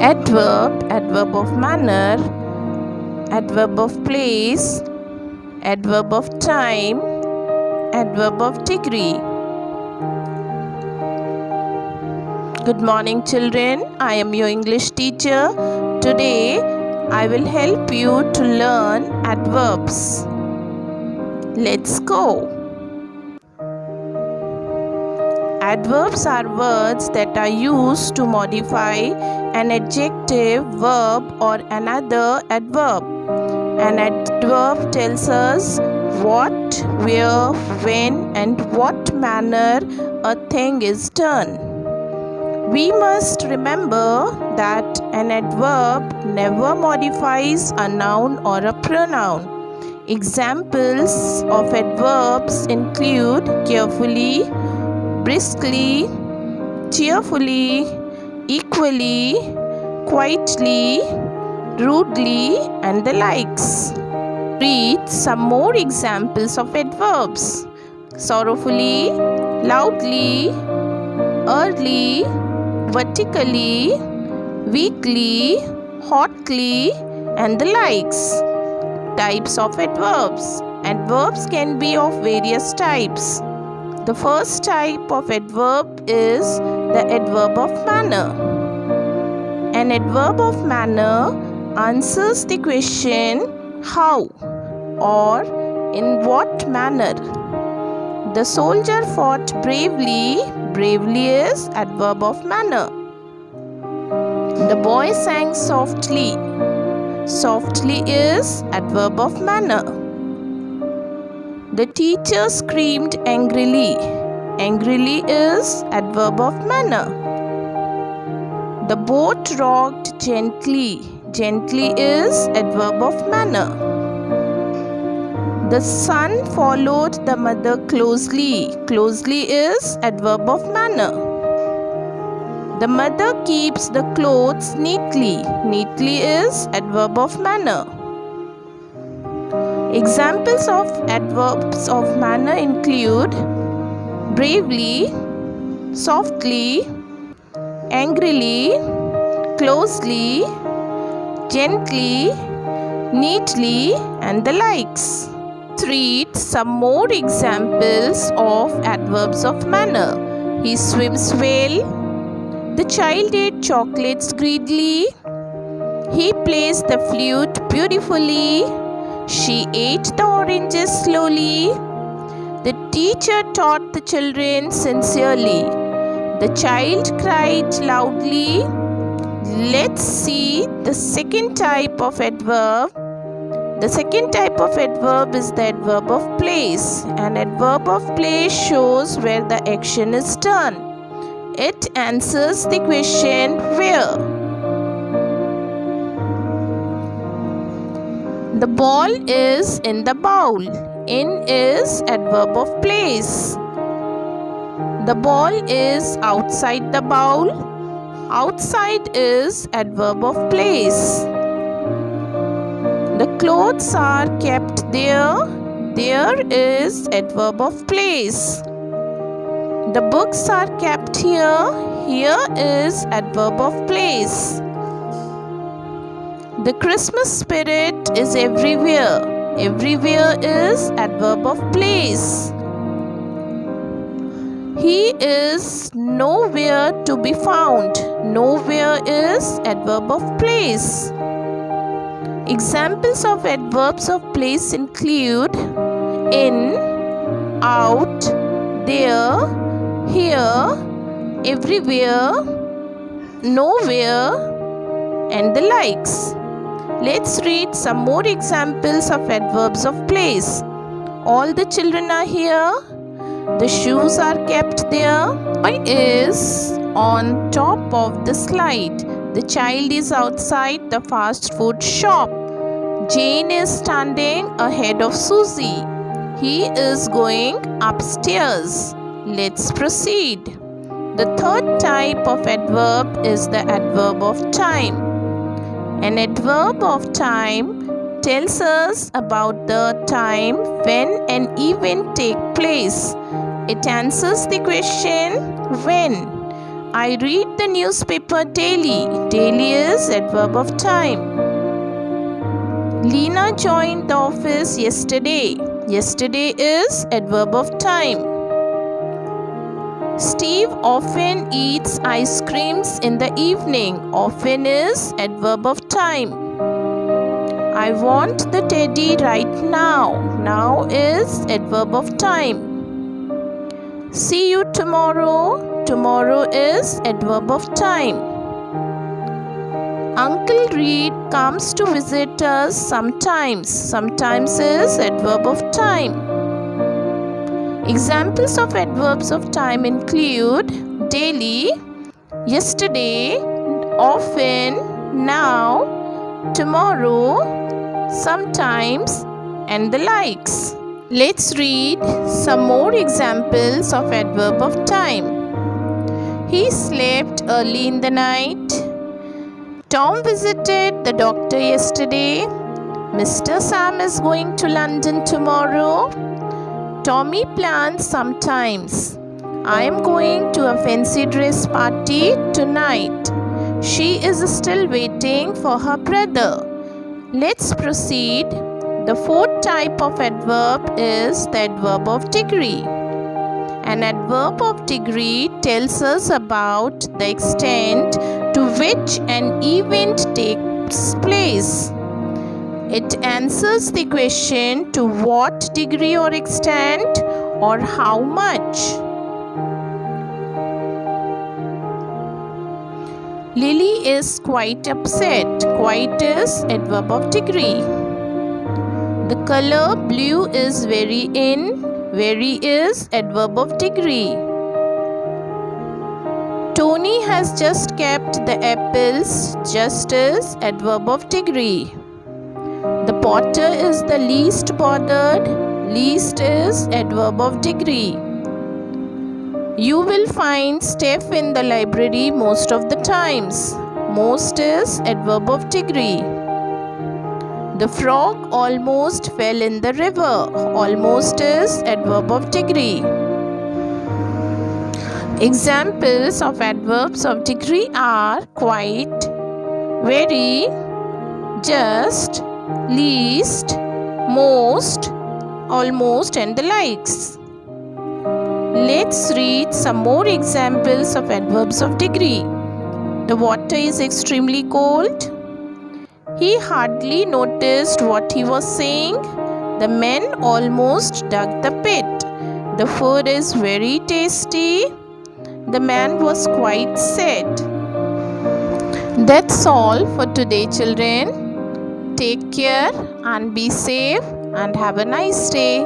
Adverb, adverb of manner, adverb of place, adverb of time, adverb of degree. Good morning, children. I am your English teacher. Today I will help you to learn adverbs. Let's go. Adverbs are words that are used to modify an adjective, verb, or another adverb. An adverb tells us what, where, when, and what manner a thing is done. We must remember that an adverb never modifies a noun or a pronoun. Examples of adverbs include carefully, briskly, cheerfully, equally, quietly, rudely, and the likes. Read some more examples of adverbs: sorrowfully, loudly, early, vertically, weakly, hotly, and the likes. Types of adverbs. Adverbs can be of various types. The first type of adverb is the adverb of manner. An adverb of manner answers the question how or in what manner. The soldier fought bravely. Bravely is adverb of manner. The boy sang softly. Softly is adverb of manner. The teacher screamed angrily. Angrily is adverb of manner. The boat rocked gently. Gently is adverb of manner. The son followed the mother closely. Closely is adverb of manner. The mother keeps the clothes neatly. Neatly is adverb of manner. Examples of adverbs of manner include bravely, softly, angrily, closely, gently, neatly, and the likes. Let's read some more examples of adverbs of manner. He swims well. The child ate chocolates greedily. He plays the flute beautifully. She ate the oranges slowly. The teacher taught the children sincerely. The child cried loudly. Let's see the second type of adverb. The second type of adverb is the adverb of place. An adverb of place shows where the action is done. It answers the question where. The ball is in the bowl. In is adverb of place. The ball is outside the bowl. Outside is adverb of place. The clothes are kept there. There is adverb of place. The books are kept here. Here is adverb of place. The Christmas spirit is everywhere. Everywhere is adverb of place. He is nowhere to be found. Nowhere is adverb of place. Examples of adverbs of place include in, out, there, here, everywhere, nowhere, and the likes. Let's read some more examples of adverbs of place. All the children are here. The shoes are kept there. Boy is on top of the slide. The child is outside the fast food shop. Jane is standing ahead of Susie. He is going upstairs. Let's proceed. The third type of adverb is the adverb of time. An adverb of time tells us about the time when an event takes place. It answers the question when. I read the newspaper daily. Daily is adverb of time. Lena joined the office yesterday. Yesterday is adverb of time. Steve often eats ice creams in the evening. Often is adverb of time. I want the teddy right now. Now is adverb of time. See you tomorrow. Tomorrow is adverb of time. Uncle Reed comes to visit us sometimes. Sometimes is adverb of time. Examples of adverbs of time include daily, yesterday, often, now, tomorrow, sometimes, and the likes. Let's read some more examples of adverb of time. He slept early in the night. Tom visited the doctor yesterday. Mr. Sam is going to London tomorrow. Tommy plans sometimes. I am going to a fancy dress party tonight. She is still waiting for her brother. Let's proceed. The fourth type of adverb is the adverb of degree. An adverb of degree tells us about the extent to which an event takes place. It answers the question to what degree or extent or how much. Lily is quite upset. Quite is adverb of degree. The color blue is very in. Very is adverb of degree. Tony has just kept the apples. Just is adverb of degree. The potter is the least bothered. Least is adverb of degree. You will find Steph in the library most of the times. Most is adverb of degree. The frog almost fell in the river. Almost is adverb of degree. Examples of adverbs of degree are quite, very, just, least, most, almost, and the likes. Let's read some more examples of adverbs of degree. The water is extremely cold. He hardly noticed what he was saying. The men almost dug the pit. The food is very tasty. The man was quite sad. That's all for today, children. Take care and be safe and have a nice day.